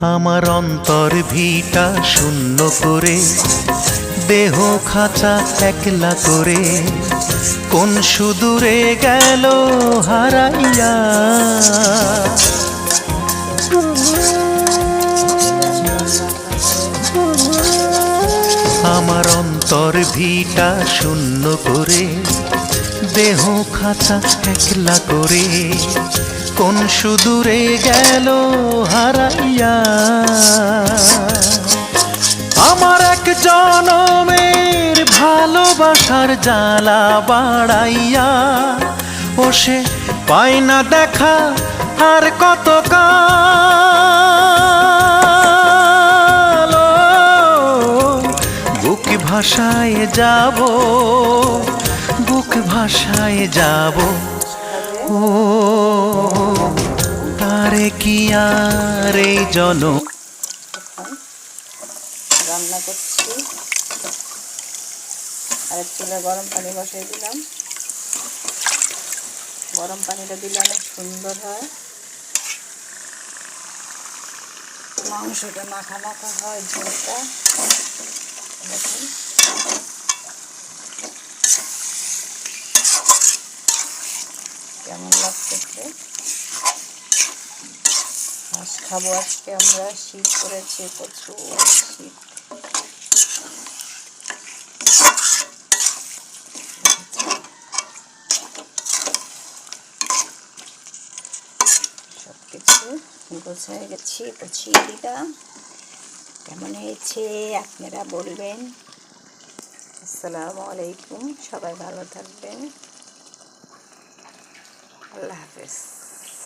আমার অন্তর ভিটা শূন্য করে, দেহ খাঁচা একলা করে, কোন সুদূরে গেল হারাইয়া। আমার অন্তর ভিটা শূন্য করে, দেহ খাঁচা একলা করে, কোন সুদূরে গেল হারাইয়া। আমার এক জনমের ভালোবাসার জ্বালা বাড়াইয়া, ও সে পায় না দেখা আর কত কাল। বুক ভাষায় যাব, বুক ভাষায় যাব, ও তারে কি আর এই জনম। রান্না করছি, আর চুলে গরম পানি বসিয়ে দিলাম। গরম পানিটা দিলে অনেক সুন্দর হয়, মাংসটা মাখা মাখা হয়। ঝোলটা দেখুন কেমন লাগতেছে। মাছ খাবো আজকে আমরা, শীত করেছে প্রচুর শীত। সবকিছু গোছায় গেছি, গুছিয়ে দিলাম। কেমন হয়েছে আপনারা বলবেন। আসসালামু আলাইকুম, সবাই ভালো থাকবেন। আল্লাহ হাফেজ।